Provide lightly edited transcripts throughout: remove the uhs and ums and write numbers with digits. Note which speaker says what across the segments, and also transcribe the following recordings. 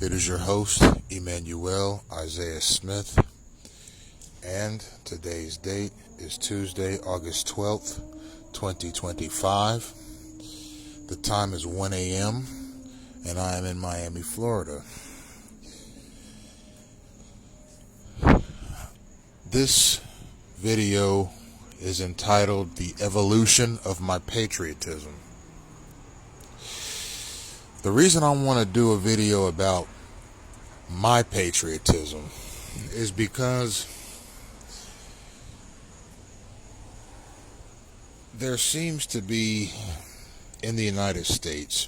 Speaker 1: It is your host, Emmanuel Isaiah Smith, and today's date is Tuesday, August 12th, 2025. The time is 1 a.m., and I am in Miami, Florida. This video is entitled The Evolution of My Patriotism. The reason I want to do a video about my patriotism is because there seems to be in the United States,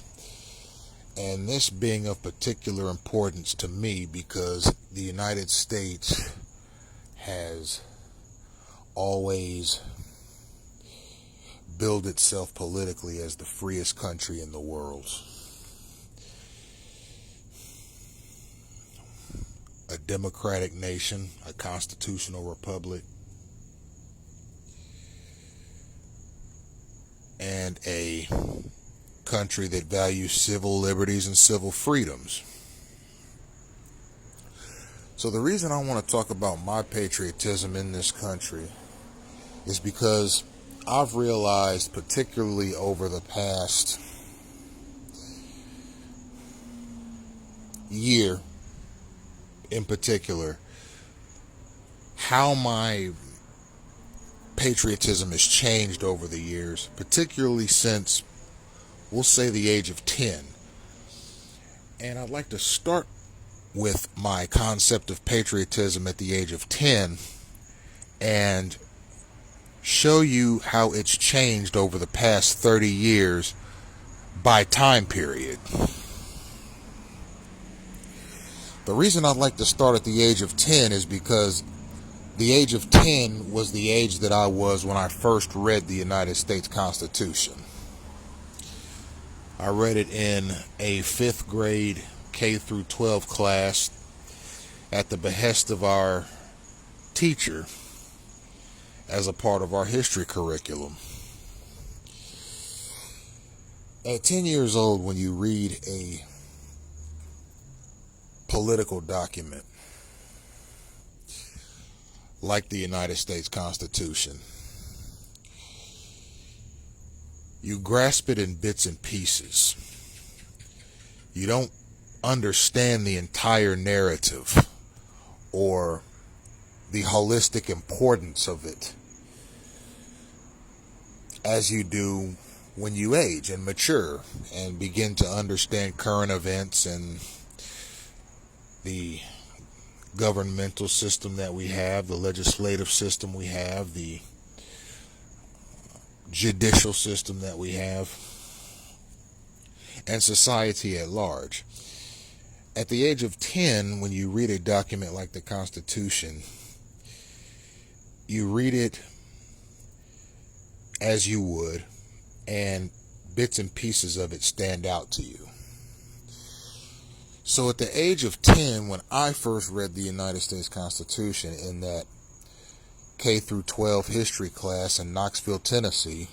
Speaker 1: and this being of particular importance to me because the United States has always billed itself politically as the freest country in the world. A democratic nation, a constitutional republic, and a country that values civil liberties and civil freedoms. So the reason I want to talk about my patriotism in this country is because I've realized, particularly over the past year in particular, how my patriotism has changed over the years, particularly since, we'll say, the age of 10. And I'd like to start with my concept of patriotism at the age of 10 and show you how it's changed over the past 30 years by time period. The reason I'd like to start at the age of 10 is because the age of 10 was the age that I was when I first read the United States Constitution. I read it in a 5th grade K through 12 class at the behest of our teacher as a part of our history curriculum. At 10 years old, when you read a political document like the United States Constitution, you grasp it in bits and pieces. You don't understand the entire narrative or the holistic importance of it as you do when you age and mature and begin to understand current events and the governmental system that we have, the legislative system we have, the judicial system that we have, and society at large. At the age of 10, when you read a document like the Constitution, you read it as you would, and bits and pieces of it stand out to you. So at the age of 10, when I first read the United States Constitution in that K through 12 history class in Knoxville, Tennessee,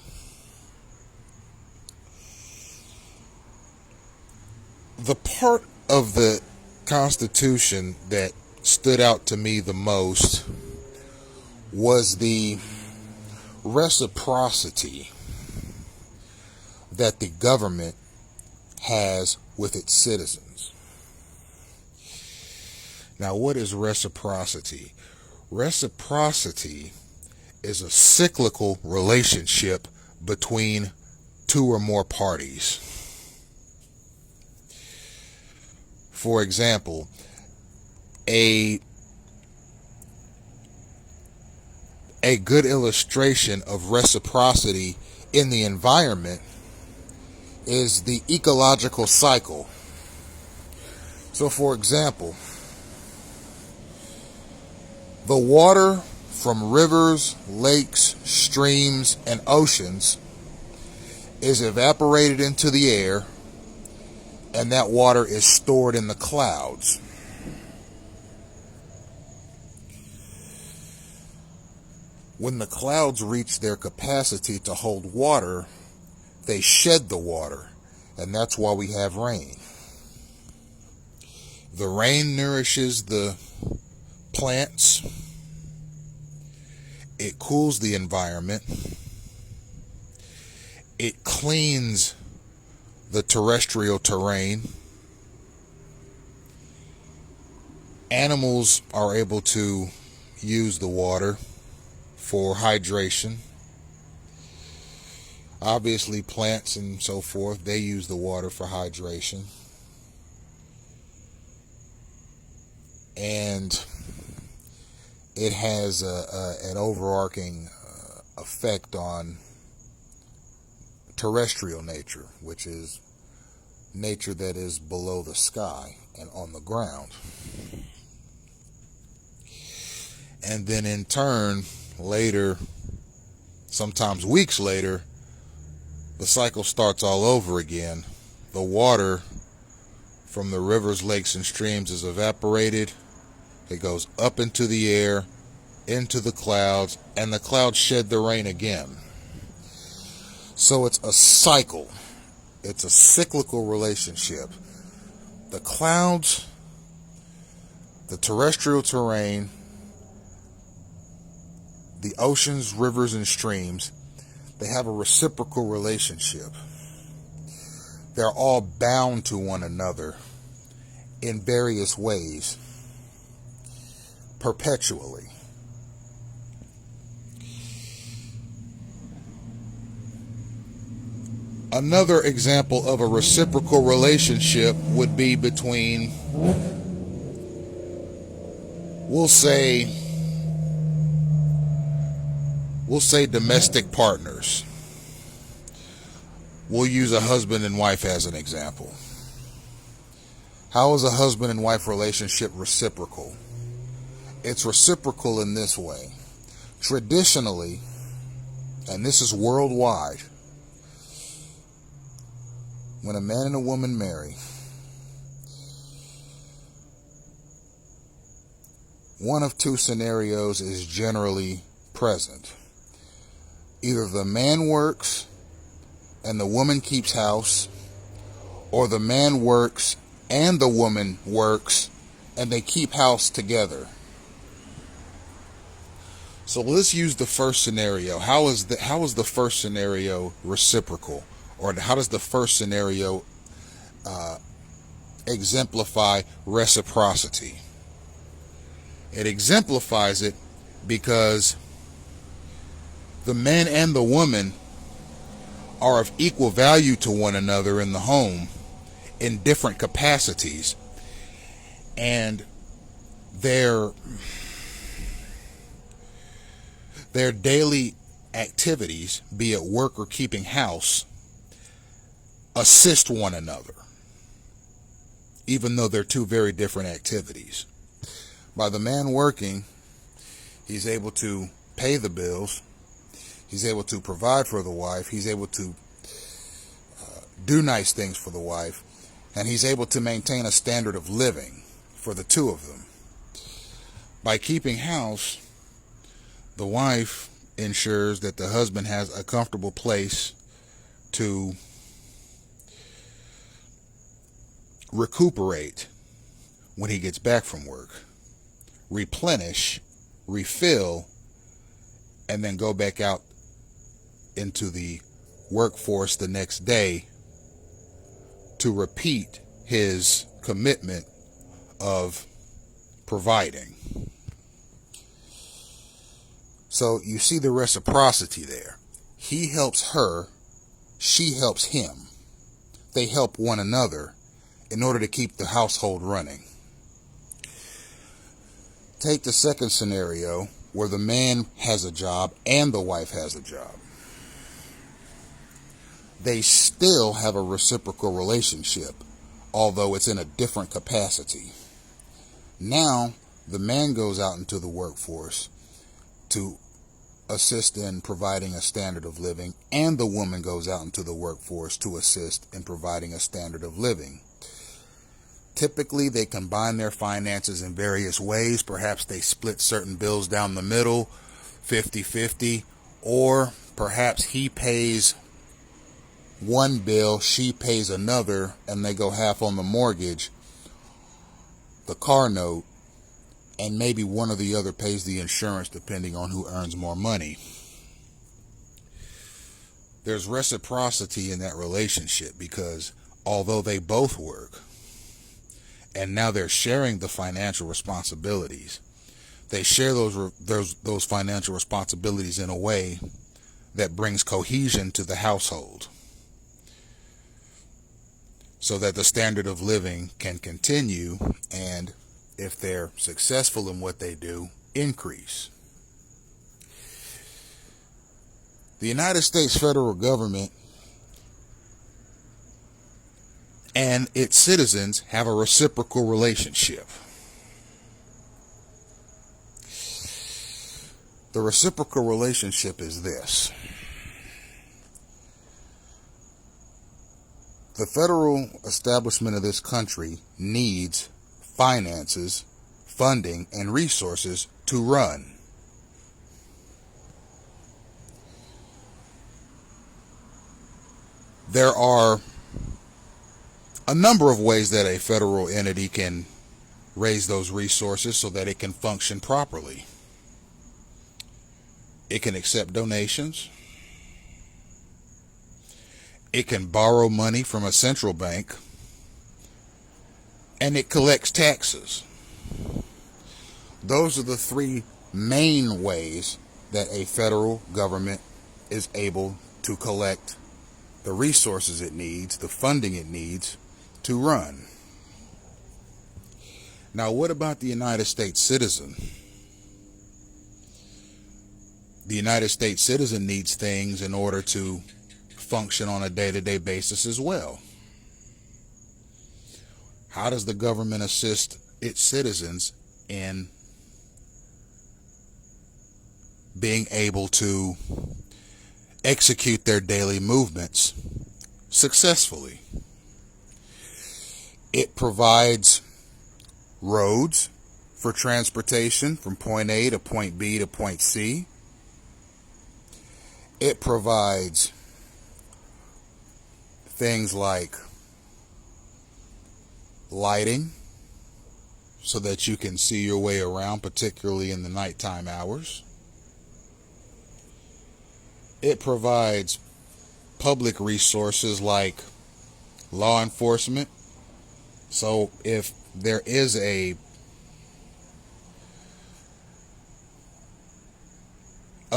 Speaker 1: the part of the Constitution that stood out to me the most was the reciprocity that the government has with its citizens. Now, what is reciprocity? Reciprocity is a cyclical relationship between two or more parties. For example, a good illustration of reciprocity in the environment is the ecological cycle. So, for example, the water from rivers, lakes, streams, and oceans is evaporated into the air, and that water is stored in the clouds. When the clouds reach their capacity to hold water, they shed the water, and that's why we have rain. The rain nourishes the plants. It cools the environment. It cleans the terrestrial terrain. Animals are able to use the water for hydration. Obviously, plants and so forth, they use the water for hydration. And it has an overarching effect on terrestrial nature, which is nature that is below the sky and on the ground. And then in turn, later, sometimes weeks later, the cycle starts all over again. The water from the rivers, lakes, and streams is evaporated. It goes up into the air, into the clouds, and the clouds shed the rain again. So it's a cycle. It's a cyclical relationship. The clouds, the terrestrial terrain, the oceans, rivers, and streams, they have a reciprocal relationship. They're all bound to one another in various ways, perpetually. Another example of a reciprocal relationship would be between, we'll say domestic partners. We'll use a husband and wife as an example. How is a husband and wife relationship reciprocal? It's reciprocal in this way. Traditionally, and this is worldwide, when a man and a woman marry, one of two scenarios is generally present. Either the man works and the woman keeps house, or the man works and the woman works and they keep house together. So let's use the first scenario. How is the first scenario reciprocal? Or how does the first scenario exemplify reciprocity? It exemplifies it because the man and the woman are of equal value to one another in the home in different capacities, and their daily activities, be it work or keeping house, assist one another, even though they're two very different activities. By the man working, he's able to pay the bills, he's able to provide for the wife, he's able to do nice things for the wife, and he's able to maintain a standard of living for the two of them. By keeping house, the wife ensures that the husband has a comfortable place to recuperate when he gets back from work, replenish, refill, and then go back out into the workforce the next day to repeat his commitment of providing. So you see the reciprocity there. He helps her, she helps him. They help one another in order to keep the household running. Take the second scenario where the man has a job and the wife has a job. They still have a reciprocal relationship, although it's in a different capacity. Now, the man goes out into the workforce to assist in providing a standard of living, and the woman goes out into the workforce to assist in providing a standard of living. Typically, they combine their finances in various ways. Perhaps they split certain bills down the middle, 50-50, or perhaps he pays one bill, she pays another, and they go half on the mortgage. the car note, and maybe one or the other pays the insurance depending on who earns more money. There's reciprocity in that relationship because although they both work and now they're sharing the financial responsibilities, they share those financial responsibilities in a way that brings cohesion to the household so that the standard of living can continue and, if they're successful in what they do, increase. The United States federal government and its citizens have a reciprocal relationship. The reciprocal relationship is this. The federal establishment of this country needs finances, funding, and resources to run. There are a number of ways that a federal entity can raise those resources so that it can function properly. It can accept donations. It can borrow money from a central bank. And it collects taxes. Those are the three main ways that a federal government is able to collect the resources it needs, the funding it needs to run. Now, what about the United States citizen? The United States citizen needs things in order to function on a day-to-day basis as well. How does the government assist its citizens in being able to execute their daily movements successfully? It provides roads for transportation from point A to point B to point C. It provides things like lighting so that you can see your way around, particularly in the nighttime hours. It provides public resources like law enforcement. So if there is a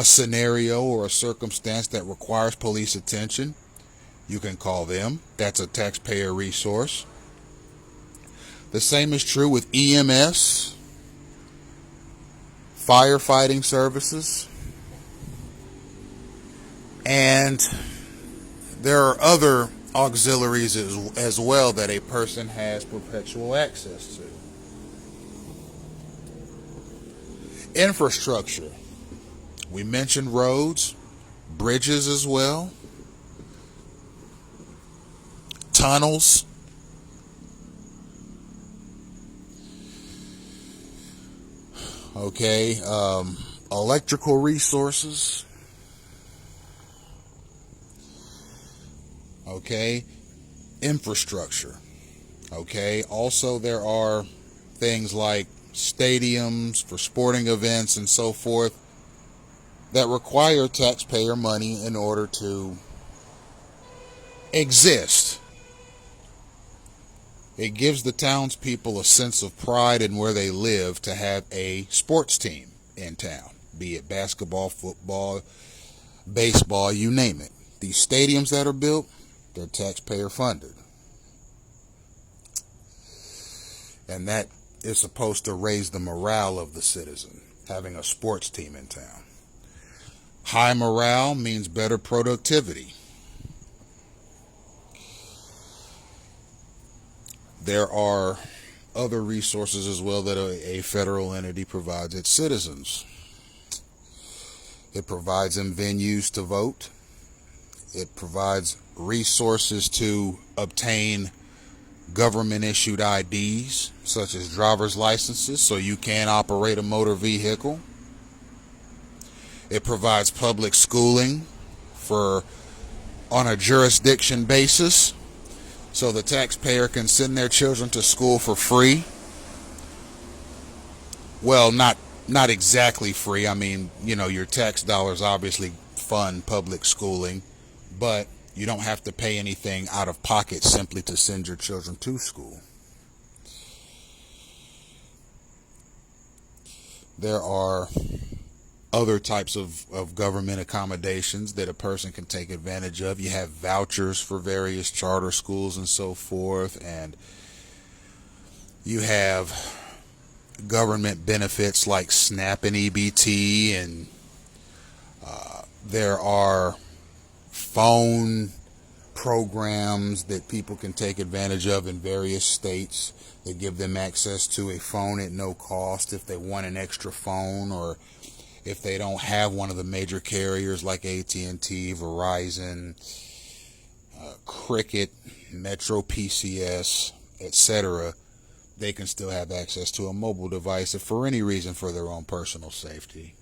Speaker 1: scenario or a circumstance that requires police attention, you can call them. That's a taxpayer resource. The same is true with EMS, firefighting services, and there are other auxiliaries as well that a person has perpetual access to. Infrastructure. We mentioned roads, bridges as well, tunnels, electrical resources, infrastructure, also there are things like stadiums for sporting events and so forth that require taxpayer money in order to exist. It gives the townspeople a sense of pride in where they live to have a sports team in town, be it basketball, football, baseball, you name it. These stadiums that are built, they're taxpayer funded. And that is supposed to raise the morale of the citizen, having a sports team in town. High morale means better productivity. There are other resources as well that a federal entity provides its citizens. It provides them venues to vote. It provides resources to obtain government-issued IDs, such as driver's licenses, so you can operate a motor vehicle. It provides public schooling on a jurisdiction basis, so the taxpayer can send their children to school for free Well, not exactly free. I mean, your tax dollars obviously fund public schooling, but you don't have to pay anything out of pocket simply to send your children to school. There are other types of government accommodations that a person can take advantage of. You have vouchers for various charter schools and so forth, and you have government benefits like SNAP and EBT, and there are phone programs that people can take advantage of in various states that give them access to a phone at no cost if they want an extra phone, or if they don't have one of the major carriers like AT&T, Verizon, Cricket, Metro PCS, etc. They can still have access to a mobile device if for any reason for their own personal safety.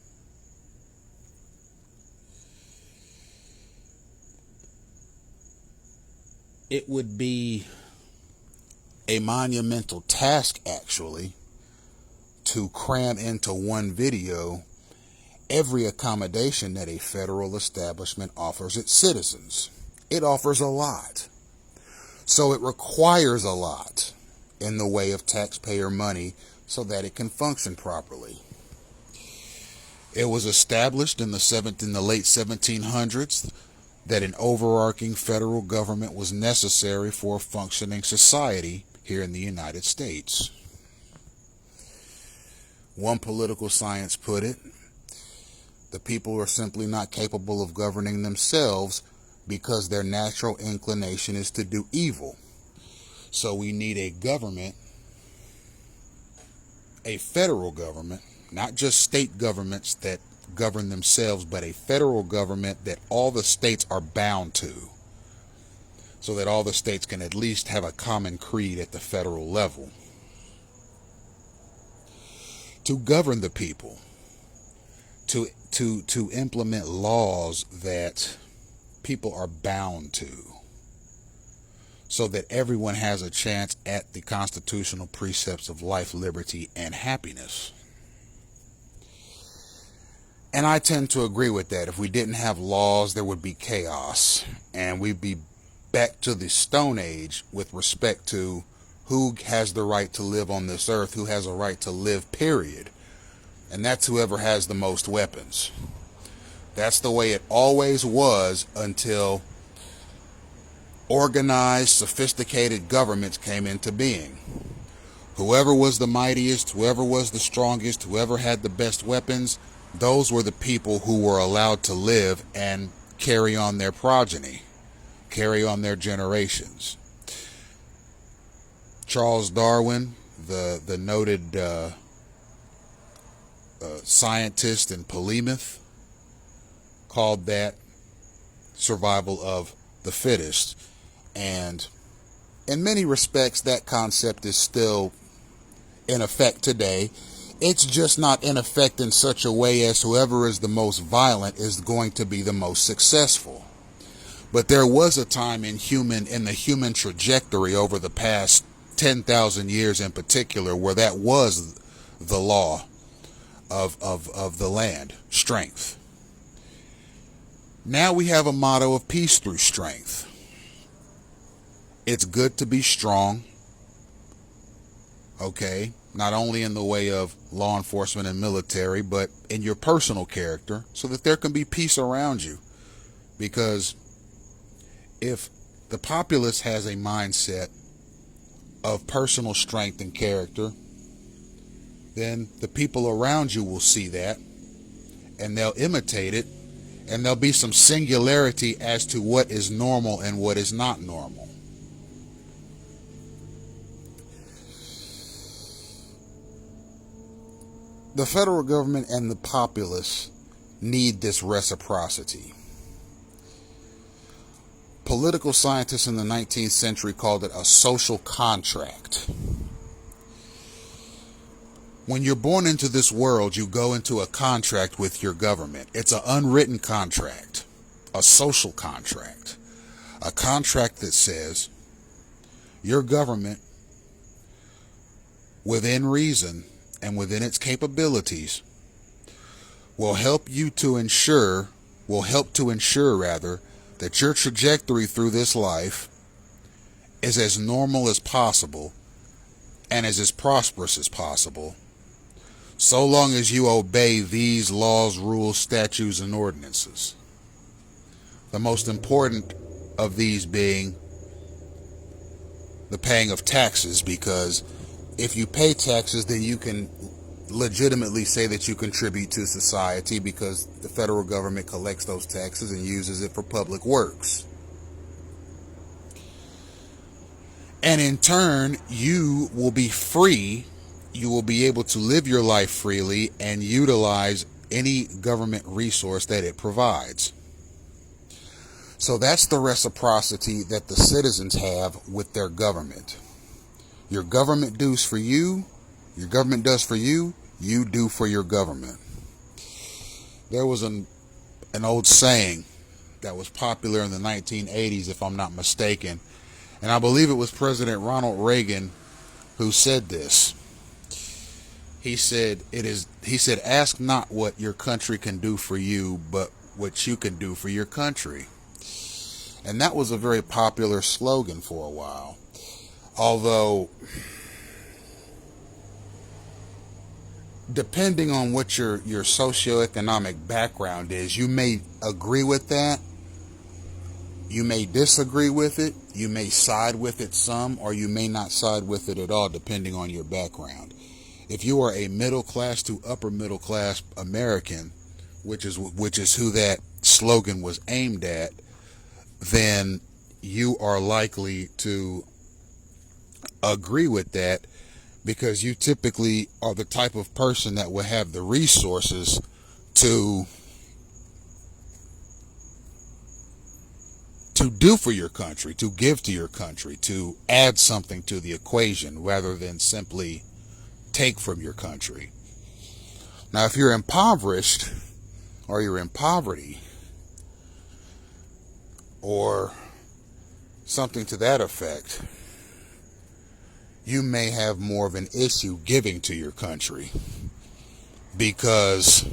Speaker 1: It would be a monumental task, actually, to cram into one video every accommodation that a federal establishment offers its citizens. It offers a lot. So it requires a lot in the way of taxpayer money so that it can function properly. It was established in the late 1700s that an overarching federal government was necessary for a functioning society here in the United States. One political science put it, the people are simply not capable of governing themselves because their natural inclination is to do evil. So we need a government, a federal government, not just state governments that govern themselves, but a federal government that all the states are bound to, so that all the states can at least have a common creed at the federal level. To govern the people, to implement laws that people are bound to, so that everyone has a chance at the constitutional precepts of life, liberty, and happiness. And I tend to agree with that. If we didn't have laws, there would be chaos, and we'd be back to the Stone Age with respect to who has the right to live on this earth, who has a right to live, period. And that's whoever has the most weapons. That's the way it always was until organized, sophisticated governments came into being. Whoever was the mightiest, whoever was the strongest, whoever had the best weapons, those were the people who were allowed to live and carry on their progeny, carry on their generations. Charles Darwin, the noted scientist and polymath, called that survival of the fittest. And in many respects, that concept is still in effect today. It's just not in effect in such a way as whoever is the most violent is going to be the most successful. But there was a time in the human trajectory over the past 10,000 years in particular where that was the law of the land, strength. Now we have a motto of peace through strength. It's good to be strong, okay? Not only in the way of law enforcement and military, but in your personal character, so that there can be peace around you. Because if the populace has a mindset of personal strength and character, then the people around you will see that, and they'll imitate it, and there'll be some singularity as to what is normal and what is not normal. The federal government and the populace need this reciprocity. Political scientists in the 19th century called it a social contract. When you're born into this world, you go into a contract with your government. It's an unwritten contract, a social contract, a contract that says your government, within reason, and within its capabilities will help to ensure rather that your trajectory through this life is as normal as possible and is as prosperous as possible, so long as you obey these laws, rules, statutes, and ordinances. The most important of these being the paying of taxes, because if you pay taxes, then you can legitimately say that you contribute to society, because the federal government collects those taxes and uses it for public works. And in turn, you will be free. You will be able to live your life freely and utilize any government resource that it provides. So that's the reciprocity that the citizens have with their government. Your government does for you, you do for your government. There was an old saying that was popular in the 1980s, if I'm not mistaken, and I believe it was President Ronald Reagan who said this. He said, ask not what your country can do for you, but what you can do for your country. And that was a very popular slogan for a while. Although, depending on what your socioeconomic background is, you may agree with that, you may disagree with it, you may side with it some, or you may not side with it at all, depending on your background. If you are a middle class to upper middle class American, which is who that slogan was aimed at, then you are likely to agree with that, because you typically are the type of person that will have the resources to do for your country, to give to your country, to add something to the equation rather than simply take from your country. Now, if you're impoverished, or you're in poverty, or something to that effect, you may have more of an issue giving to your country, because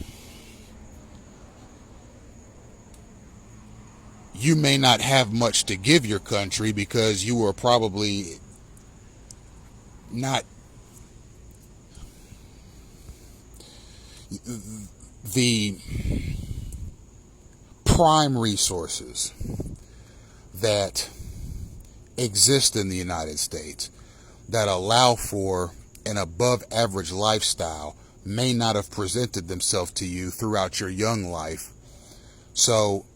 Speaker 1: you may not have much to give your country, because you are probably not the prime resources that exist in the United States that allow for an above average lifestyle may not have presented themselves to you throughout your young life. So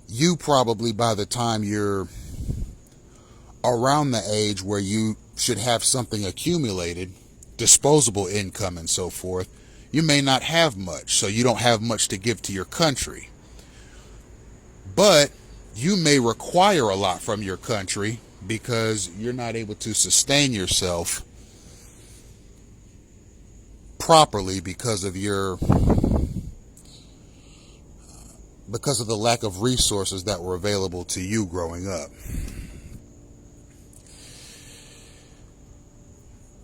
Speaker 1: you probably, by the time you're around the age where you should have something accumulated, disposable income and so forth, you may not have much, so you don't have much to give to your country. But you may require a lot from your country because you're not able to sustain yourself properly because of the lack of resources that were available to you growing up.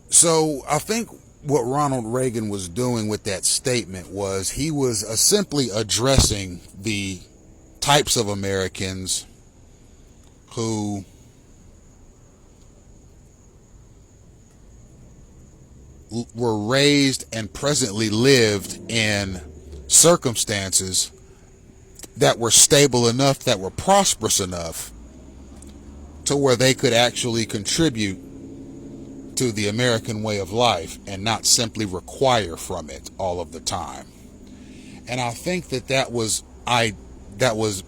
Speaker 1: So I think what Ronald Reagan was doing with that statement was he was simply addressing the types of Americans who were raised and presently lived in circumstances that were stable enough, that were prosperous enough to where they could actually contribute to the American way of life and not simply require from it all of the time. And I think that was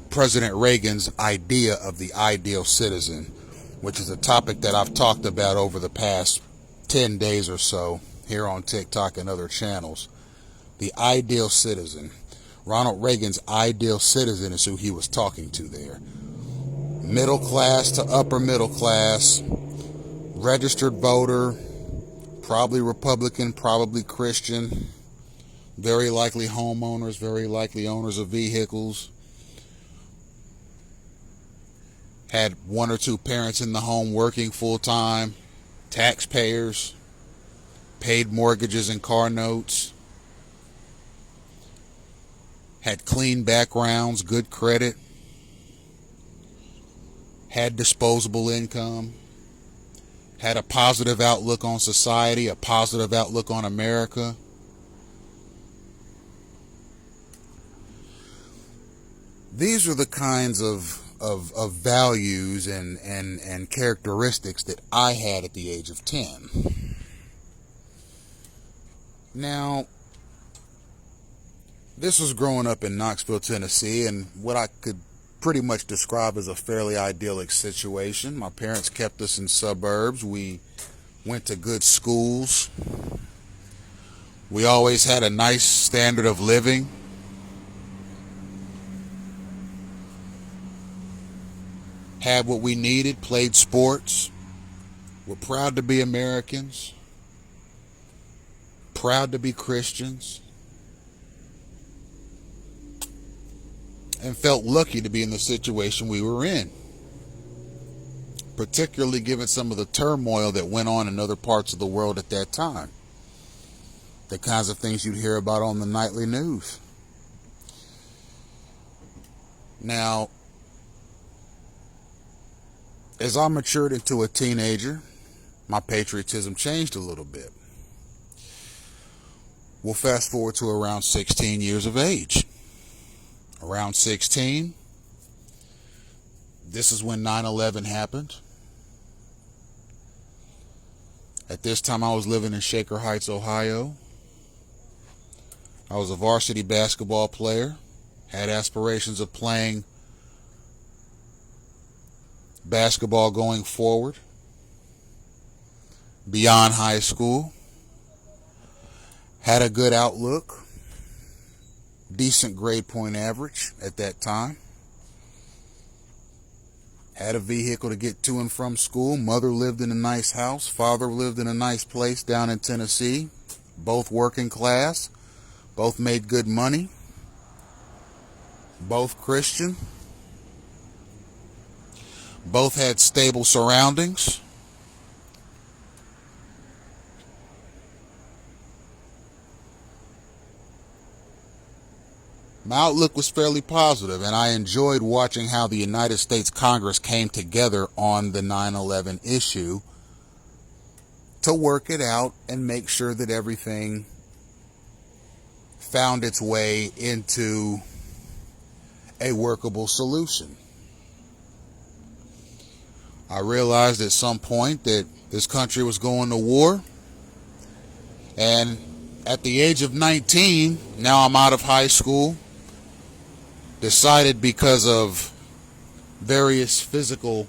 Speaker 1: President Reagan's idea of the ideal citizen, which is a topic that I've talked about over the past 10 days or so here on TikTok and other channels. The ideal citizen. Ronald Reagan's ideal citizen is who he was talking to there. Middle class to upper middle class, registered voter, probably Republican, probably Christian, very likely homeowners, very likely owners of vehicles, had one or two parents in the home working full time, taxpayers, paid mortgages and car notes, had clean backgrounds, good credit, had disposable income, had a positive outlook on society, a positive outlook on America. These are the kinds of values and characteristics that I had at the age of 10. Now, this was growing up in Knoxville, Tennessee, and what I could pretty much describe as a fairly idyllic situation. My parents kept us in suburbs. We went to good schools. We always had a nice standard of living. Had what we needed, played sports. We're proud to be Americans. Proud to be Christians. And felt lucky to be in the situation we were in, particularly given some of the turmoil that went on in other parts of the world at that time. The kinds of things you'd hear about on the nightly news. Now, as I matured into a teenager, my patriotism changed a little bit. We'll fast forward to around 16 years of age. Around 16, this is when 9/11 happened. At this time, I was living in Shaker Heights, Ohio. I was a varsity basketball player, had aspirations of playing basketball going forward, beyond high school, had a good outlook. Decent grade point average at that time. Had a vehicle to get to and from school. Mother lived in a nice house. Father lived in a nice place down in Tennessee. Both working class. Both made good money. Both Christian. Both had stable surroundings. My outlook was fairly positive, and I enjoyed watching how the United States Congress came together on the 9/11 issue to work it out and make sure that everything found its way into a workable solution. I realized at some point that this country was going to war, and at the age of 19, now I'm out of high school, decided because of various physical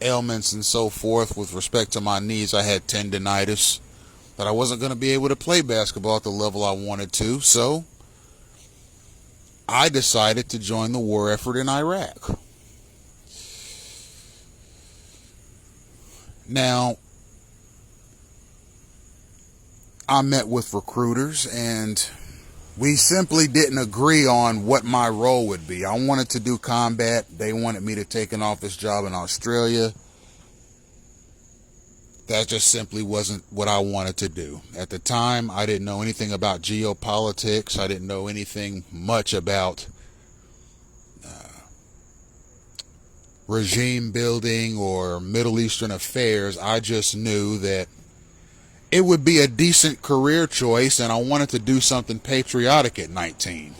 Speaker 1: ailments and so forth with respect to my knees, I had tendinitis, that I wasn't going to be able to play basketball at the level I wanted to, so I decided to join the war effort in Iraq. Now, I met with recruiters, and we simply didn't agree on what my role would be. I wanted to do combat. They wanted me to take an office job in Australia. That just simply wasn't what I wanted to do. At the time, I didn't know anything about geopolitics. I didn't know anything much about regime building or Middle Eastern affairs. I just knew that it would be a decent career choice, and I wanted to do something patriotic at 19.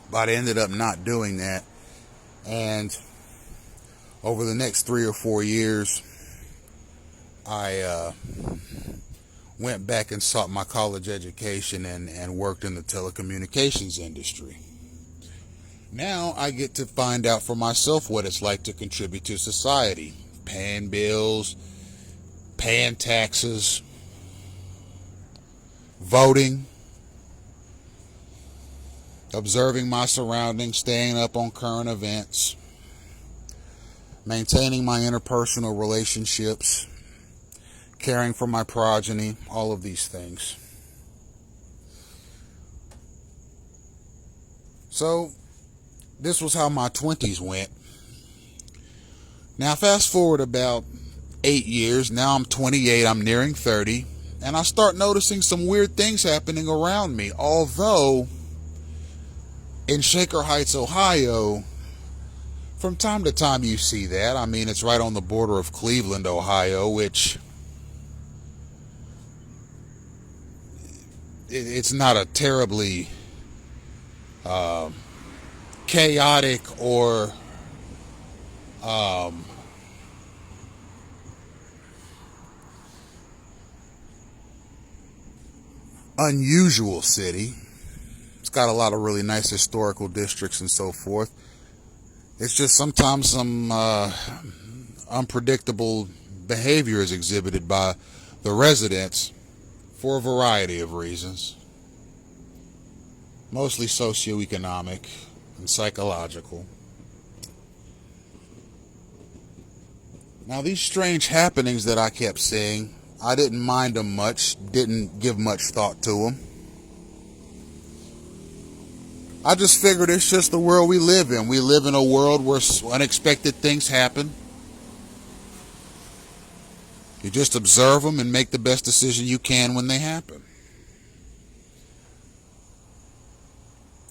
Speaker 1: But I ended up not doing that. And over the next 3 or 4 years, I went back and sought my college education and worked in the telecommunications industry. Now I get to find out for myself what it's like to contribute to society. Paying bills, paying taxes, voting, observing my surroundings, staying up on current events, maintaining my interpersonal relationships, caring for my progeny, all of these things. So, this was how my 20s went. Now, fast forward about 8 years. Now I'm 28. I'm nearing 30. and I start noticing some weird things happening around me. Although in Shaker Heights, Ohio, from time to time you see that. I mean, it's right on the border of Cleveland, Ohio, which it's not a terribly chaotic or unusual city. It's got a lot of really nice historical districts and so forth. It's just sometimes some unpredictable behavior is exhibited by the residents for a variety of reasons, mostly socioeconomic and psychological. Now, these strange happenings that I kept seeing, I didn't mind them much, didn't give much thought to them. I just figured it's just the world we live in. We live in a world where unexpected things happen. You just observe them and make the best decision you can when they happen.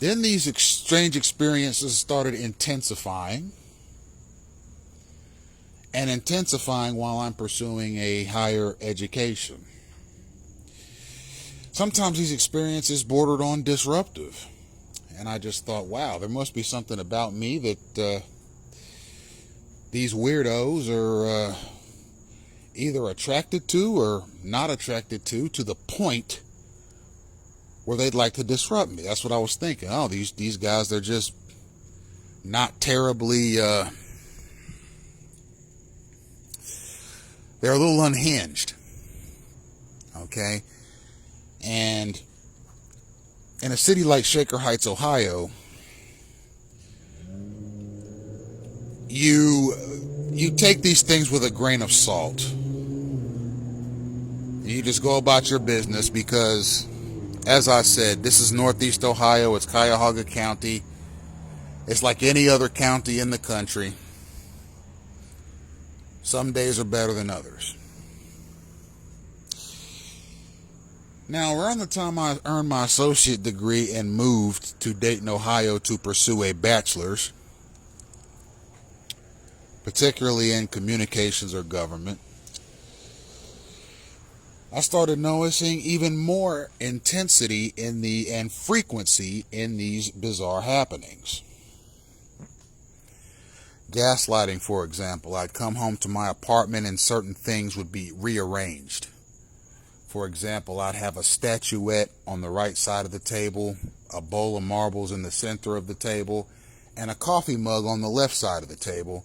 Speaker 1: Then these strange experiences started intensifying. And intensifying while I'm pursuing a higher education. Sometimes these experiences bordered on disruptive. And I just thought, wow, there must be something about me that these weirdos are either attracted to or not attracted to the point where they'd like to disrupt me. That's what I was thinking. Oh, these guys, they're just not terribly, they're a little unhinged. Okay? And in a city like Shaker Heights, Ohio, you take these things with a grain of salt. You just go about your business because, as I said, this is Northeast Ohio. It's Cuyahoga County. It's like any other county in the country. Some days are better than others. Now, around the time I earned my associate degree and moved to Dayton, Ohio to pursue a bachelor's, particularly in communications or government, I started noticing even more intensity and frequency in these bizarre happenings. Gaslighting, for example. I'd come home to my apartment and certain things would be rearranged. For example, I'd have a statuette on the right side of the table, a bowl of marbles in the center of the table, and a coffee mug on the left side of the table.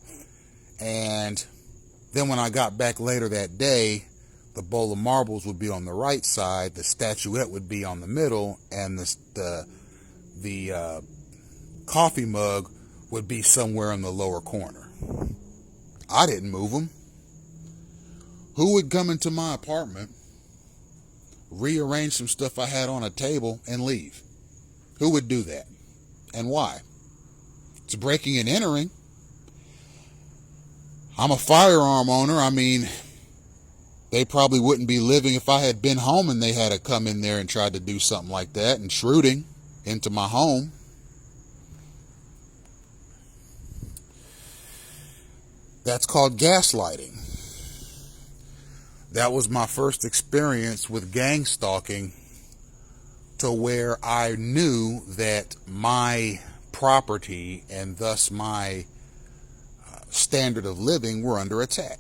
Speaker 1: And then when I got back later that day, the bowl of marbles would be on the right side, the statuette would be on the middle, and the coffee mug would be somewhere in the lower corner. I didn't move them. Who would come into my apartment, rearrange some stuff I had on a table, and leave? Who would do that? And why? It's breaking and entering. I'm a firearm owner. I mean, they probably wouldn't be living if I had been home and they had to come in there and tried to do something like that, intruding into my home. That's called gaslighting. That was my first experience with gang-stalking, to where I knew that my property and thus my standard of living were under attack.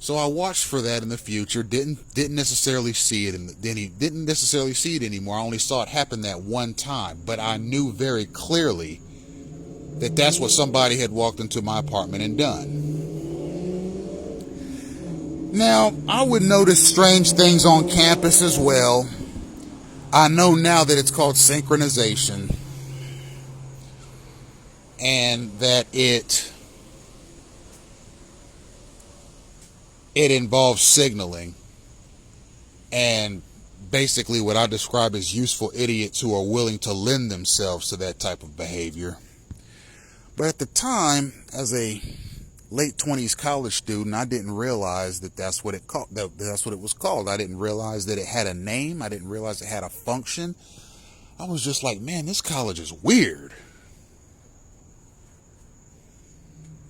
Speaker 1: So I watched for that in the future. Didn't necessarily see it, didn't necessarily see it anymore. I only saw it happen that one time, but I knew very clearly that that's what somebody had walked into my apartment and done. Now, I would notice strange things on campus as well. I know now that it's called synchronization, and that it involves signaling and basically what I describe as useful idiots who are willing to lend themselves to that type of behavior. But at the time, as a
Speaker 2: late 20s college student, I didn't realize that that's what it was called. I didn't realize that it had a name. I didn't realize it had a function. I was just like, man, this college is weird.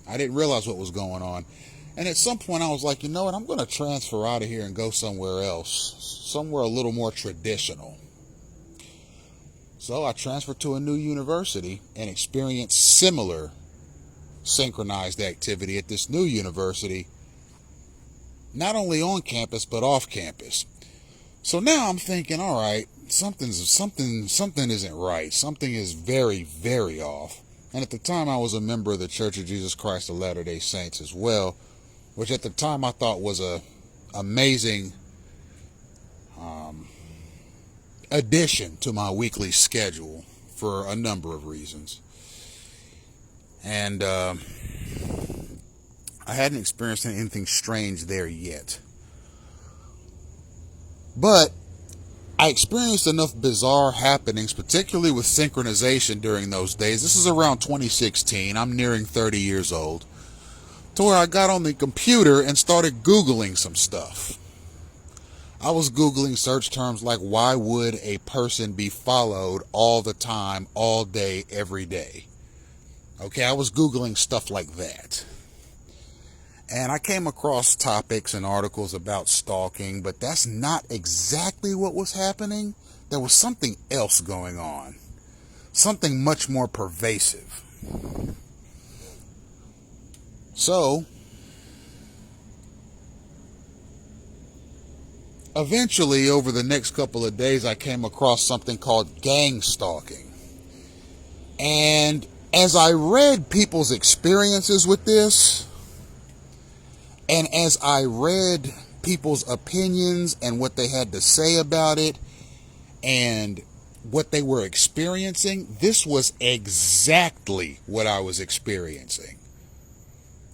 Speaker 2: I didn't realize what was going on. And at some point I was like, you know what, I'm going to transfer out of here and go somewhere else, somewhere a little more traditional. So I transferred to a new university and experienced similar synchronized activity at this new university, not only on campus but off campus. So now I'm thinking, all right, something isn't right. Something is very, very off. And at the time I was a member of the Church of Jesus Christ of Latter-day Saints as well, which at the time I thought was a amazing addition to my weekly schedule for a number of reasons. And I hadn't experienced anything strange there yet. But I experienced enough bizarre happenings, particularly with synchronization during those days. This is around 2016. I'm nearing 30 years old. To where I got on the computer and started Googling some stuff. I was Googling search terms like, why would a person be followed all the time, all day, every day? Okay, I was Googling stuff like that. And I came across topics and articles about stalking, but that's not exactly what was happening. There was something else going on. Something much more pervasive. So, eventually, over the next couple of days, I came across something called gang-stalking. And as I read people's experiences with this, and as I read people's opinions and what they had to say about it, and what they were experiencing, this was exactly what I was experiencing.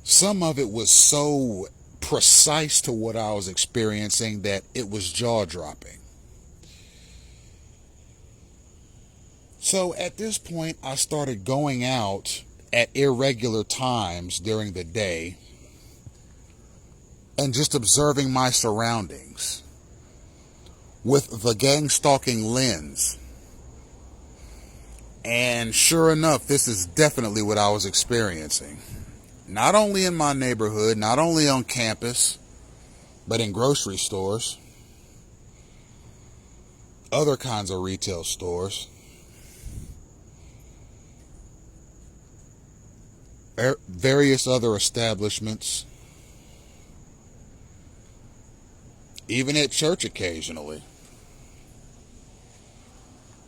Speaker 2: Some of it was so precise to what I was experiencing that it was jaw-dropping. So at this point, I started going out at irregular times during the day and just observing my surroundings with the gang-stalking lens. And sure enough, this is definitely what I was experiencing. Not only in my neighborhood, not only on campus, but in grocery stores, other kinds of retail stores, various other establishments, even at church occasionally.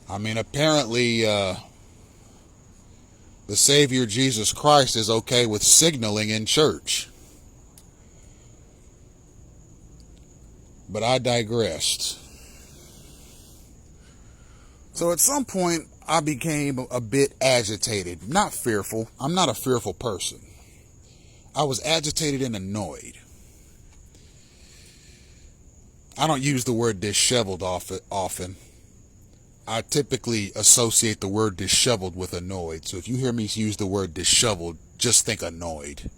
Speaker 2: I mean, apparently, the Savior Jesus Christ is okay with signaling in church. But I digressed. So at some point, I became a bit agitated. Not fearful. I'm not a fearful person. I was agitated and annoyed. I don't use the word disheveled often. I typically associate the word disheveled with annoyed. So if you hear me use the word disheveled, just think annoyed.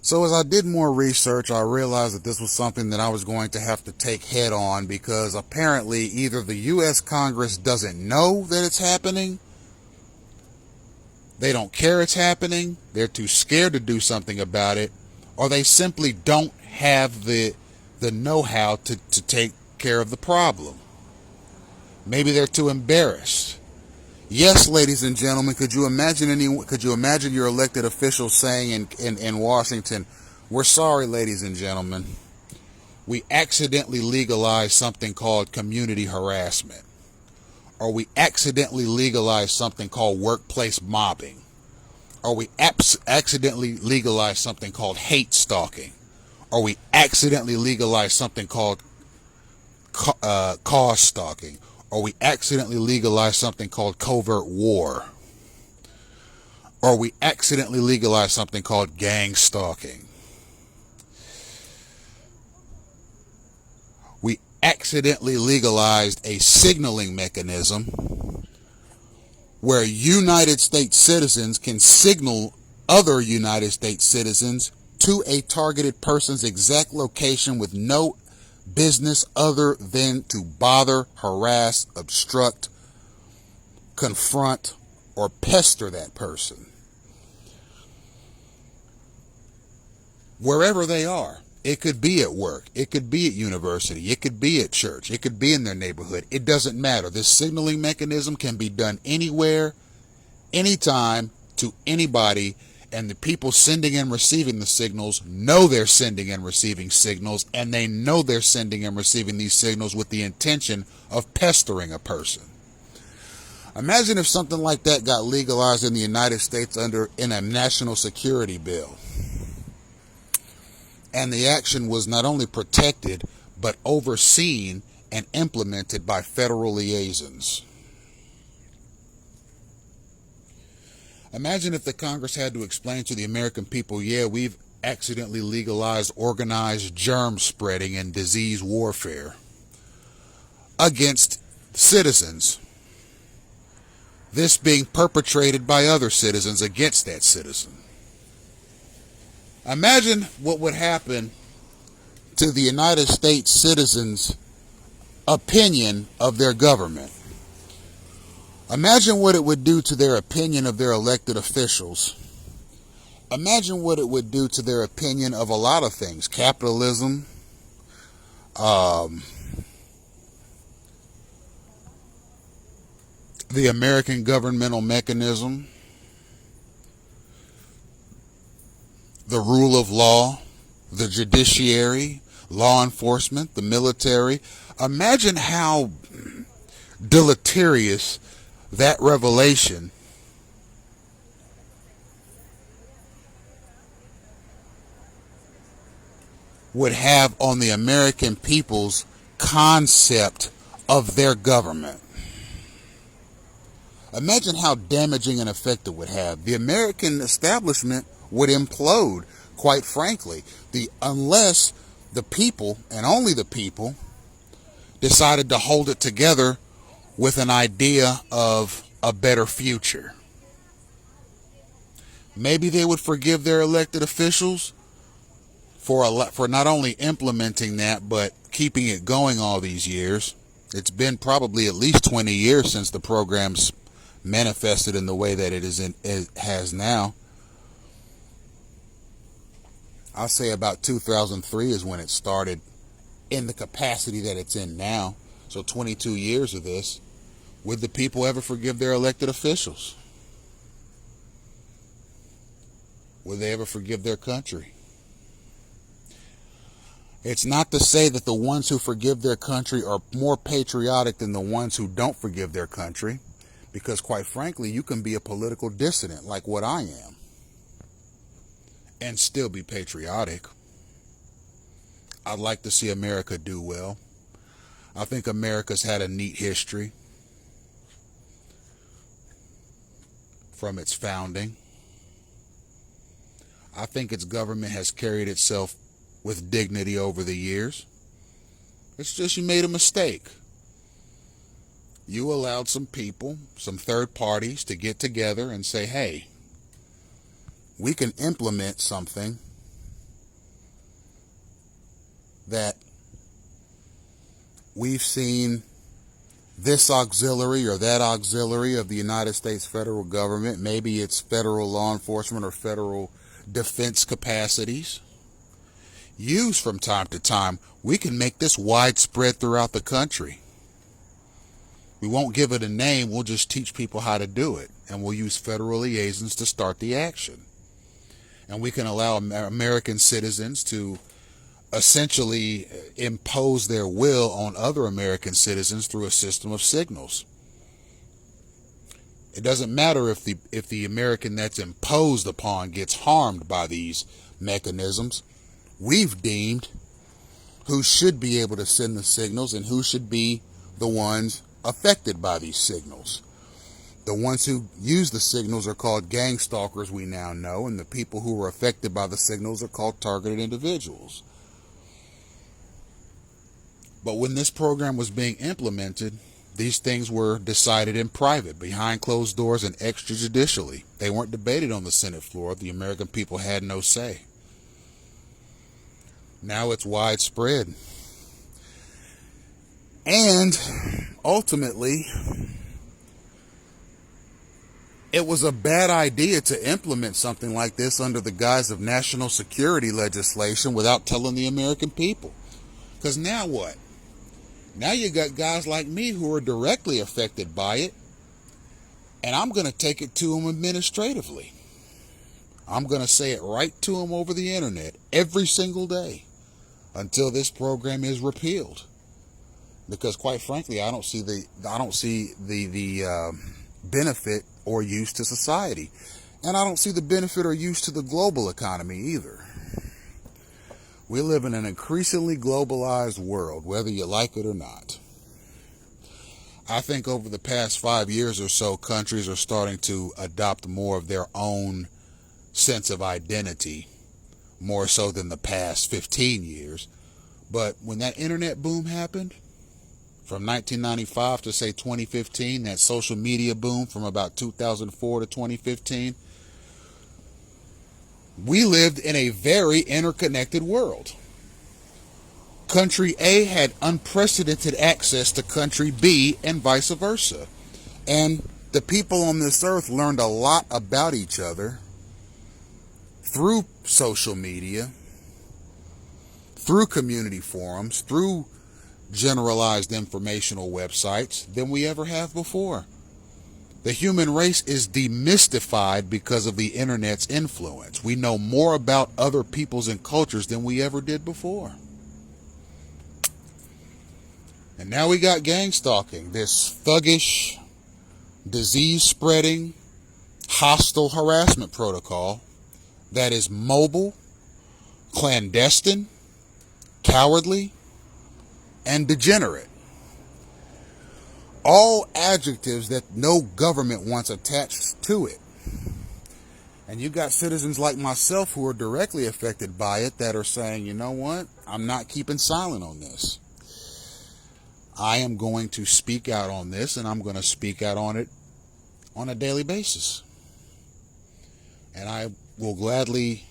Speaker 2: So as I did more research, I realized that this was something that I was going to have to take head on, because apparently either the U.S. Congress doesn't know that it's happening, they don't care it's happening, they're too scared to do something about it, or they simply don't have the know-how to take care of the problem. Maybe they're too embarrassed. Yes, ladies and gentlemen, could you imagine your elected officials saying in Washington, "We're sorry, ladies and gentlemen, we accidentally legalized something called community harassment," or "We accidentally legalized something called workplace mobbing," or "We accidentally legalized something called hate stalking," or "We accidentally legalized something called cause stalking," or "We accidentally legalized something called covert war," or "We accidentally legalized something called gang-stalking." We accidentally legalized a signaling mechanism where United States citizens can signal other United States citizens to a targeted person's exact location with no business other than to bother, harass, obstruct, confront, or pester that person. Wherever they are. It could be at work. It could be at university. It could be at church. It could be in their neighborhood. It doesn't matter. This signaling mechanism can be done anywhere, anytime, to anybody, and the people sending and receiving the signals know they're sending and receiving signals, and they know they're sending and receiving these signals with the intention of pestering a person. Imagine if something like that got legalized in the United States in a national security bill. And the action was not only protected, but overseen and implemented by federal liaisons. Imagine if the Congress had to explain to the American people, yeah, we've accidentally legalized organized germ spreading and disease warfare against citizens. This being perpetrated by other citizens against that citizen. Imagine what would happen to the United States citizens' opinion of their government. Imagine what it would do to their opinion of their elected officials. Imagine what it would do to their opinion of a lot of things. Capitalism, the American governmental mechanism, the rule of law, the judiciary, law enforcement, the military. Imagine how deleterious that revelation would have on the American people's concept of their government. Imagine how damaging an effect it would have. The American establishment would implode, quite frankly, unless the people, and only the people, decided to hold it together with an idea of a better future. Maybe they would forgive their elected officials for not only implementing that, but keeping it going all these years. It's been probably at least 20 years since the program's manifested in the way that it has now. I'll say about 2003 is when it started in the capacity that it's in now. So 22 years of this. Would the people ever forgive their elected officials? Would they ever forgive their country? It's not to say that the ones who forgive their country are more patriotic than the ones who don't forgive their country, because quite frankly, you can be a political dissident like what I am and still be patriotic. I'd like to see America do well. I think America's had a neat history from its founding. I think its government has carried itself with dignity over the years. It's just you made a mistake. You allowed some people, some third parties, to get together and say, hey, we can implement something that we've seen this auxiliary or that auxiliary of the United States federal government, maybe it's federal law enforcement or federal defense capacities, use from time to time. We can make this widespread throughout the country. We won't give it a name, we'll just teach people how to do it, and we'll use federal liaisons to start the action. And we can allow American citizens to essentially impose their will on other American citizens through a system of signals. It doesn't matter if the American that's imposed upon gets harmed by these mechanisms. We've deemed who should be able to send the signals and who should be the ones affected by these signals. The ones who use the signals are called gang-stalkers, we now know, and the people who are affected by the signals are called targeted individuals. But when this program was being implemented, These things were decided in private, behind closed doors, and extrajudicially. They weren't debated on the Senate floor. The American people had no say. Now it's widespread. And ultimately, it was a bad idea to implement something like this under the guise of national security legislation without telling the American people. Because now what? Now you got guys like me who are directly affected by it, and I'm going to take it to them administratively. I'm going to say it right to them over the internet every single day until this program is repealed. Because quite frankly, I don't see the benefit or use to society, and I don't see the benefit or use to the global economy either. We live in an increasingly globalized world, whether you like it or not. I think over the past 5 years or so, countries are starting to adopt more of their own sense of identity, more so than the past 15 years. But when that internet boom happened, from 1995 to say 2015, that social media boom from about 2004 to 2015, we lived in a very interconnected world. Country A had unprecedented access to country B and vice versa. And the people on this earth learned a lot about each other through social media, through community forums, through generalized informational websites than we ever have before. The human race is demystified because of the internet's influence. We know more about other peoples and cultures than we ever did before. And now we got gang-stalking, this thuggish, disease-spreading, hostile harassment protocol that is mobile, clandestine, cowardly, and degenerate. All adjectives that no government wants attached to it. And you got citizens like myself who are directly affected by it that are saying, you know what? I'm not keeping silent on this. I am going to speak out on this, and I'm going to speak out on it on a daily basis. And I will gladly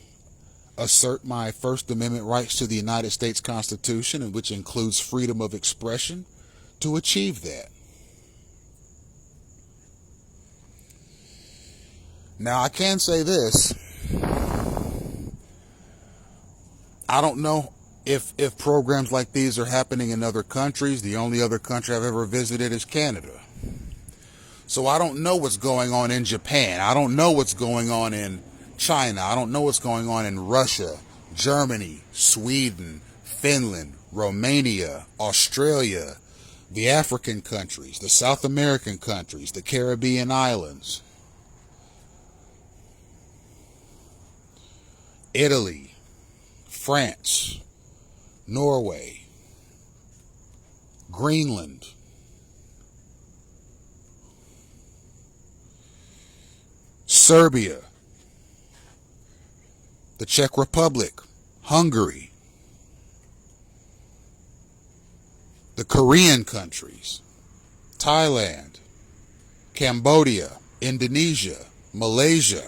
Speaker 2: assert my First Amendment rights to the United States Constitution, which includes freedom of expression, to achieve that. Now, I can say this. I don't know if programs like these are happening in other countries. The only other country I've ever visited is Canada. So I don't know what's going on in Japan. I don't know what's going on in China. I don't know what's going on in Russia, Germany, Sweden, Finland, Romania, Australia, the African countries, the South American countries, the Caribbean islands, Italy, France, Norway, Greenland, Serbia, the Czech Republic, Hungary, the Korean countries, Thailand, Cambodia, Indonesia, Malaysia.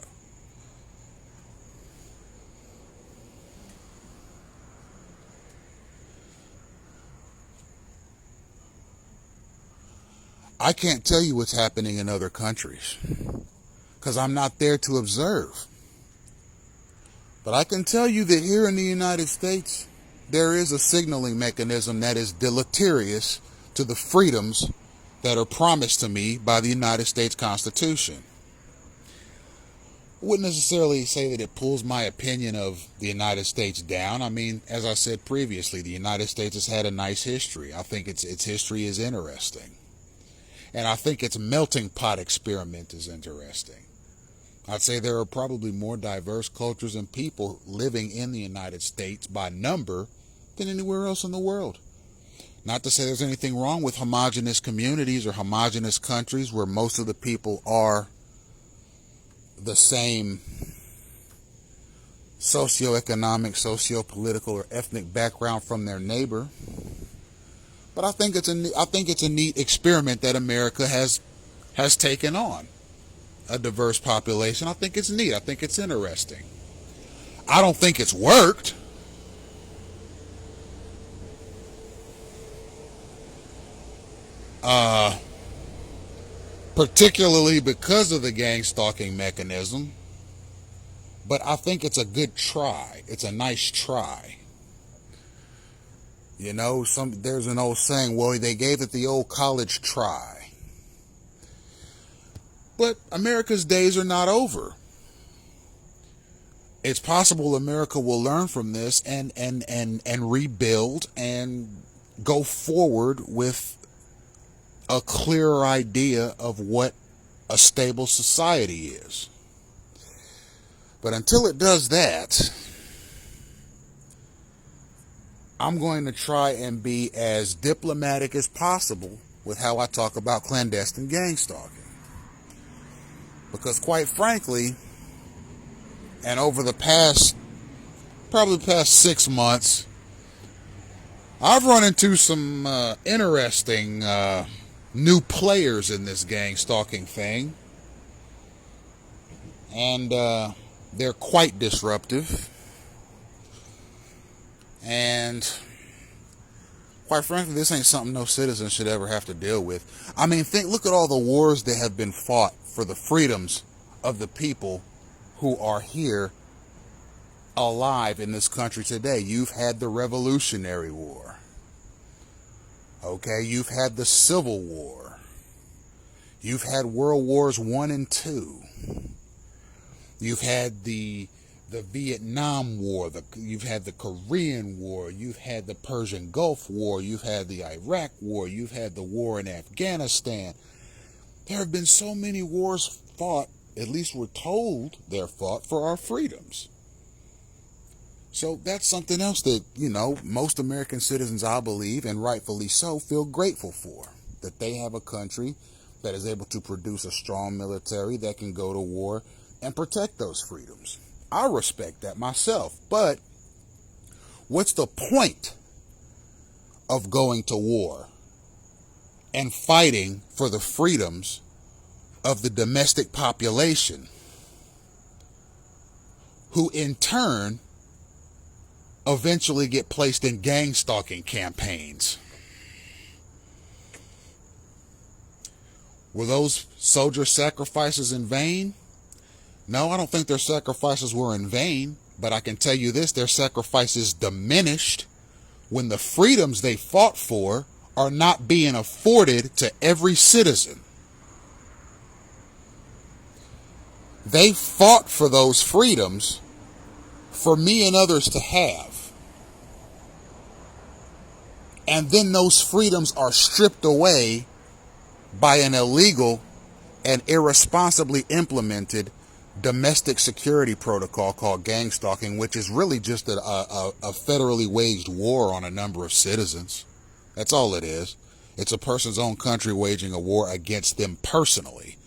Speaker 2: I can't tell you what's happening in other countries because I'm not there to observe. But I can tell you that here in the United States, there is a signaling mechanism that is deleterious to the freedoms that are promised to me by the United States Constitution. I wouldn't necessarily say that it pulls my opinion of the United States down. I mean, as I said previously, the United States has had a nice history. I think its history is interesting. And I think its melting pot experiment is interesting. I'd say there are probably more diverse cultures and people living in the United States by number than anywhere else in the world. Not to say there's anything wrong with homogenous communities or homogenous countries where most of the people are the same socioeconomic, socio-political, or ethnic background from their neighbor. But I think it's a neat experiment that America has taken on. A diverse population. I think it's neat. I think it's interesting. I don't think it's worked. Particularly because of the gang stalking mechanism. But I think it's a good try. It's a nice try. You know, there's an old saying, well, they gave it the old college try. But America's days are not over. It's possible America will learn from this and rebuild and go forward with a clearer idea of what a stable society is. But until it does that, I'm going to try and be as diplomatic as possible with how I talk about clandestine gang stalking. Because quite frankly, and over the past 6 months, I've run into some interesting new players in this gang stalking thing. And they're quite disruptive. And quite frankly, this ain't something no citizen should ever have to deal with. I mean, look at all the wars that have been fought for the freedoms of the people who are here alive in this country today. You've had the Revolutionary War. Okay, you've had the Civil War. You've had World Wars I and II. You've had the Vietnam War, you've had the Korean War, you've had the Persian Gulf War, you've had the Iraq War, you've had the war in Afghanistan. There have been so many wars fought, at least we're told they're fought for our freedoms. So that's something else that, you know, most American citizens, I believe, and rightfully so, feel grateful for. That they have a country that is able to produce a strong military that can go to war and protect those freedoms. I respect that myself, but what's the point of going to war and fighting for the freedoms of the domestic population, who in turn eventually get placed in gang stalking campaigns? Were those soldier sacrifices in vain? No, I don't think their sacrifices were in vain, but I can tell you this, their sacrifices diminished when the freedoms they fought for are not being afforded to every citizen. They fought for those freedoms for me and others to have. And then those freedoms are stripped away by an illegal and irresponsibly implemented domestic security protocol called gang-stalking, which is really just a federally waged war on a number of citizens. That's all it is. It's a person's own country waging a war against them personally.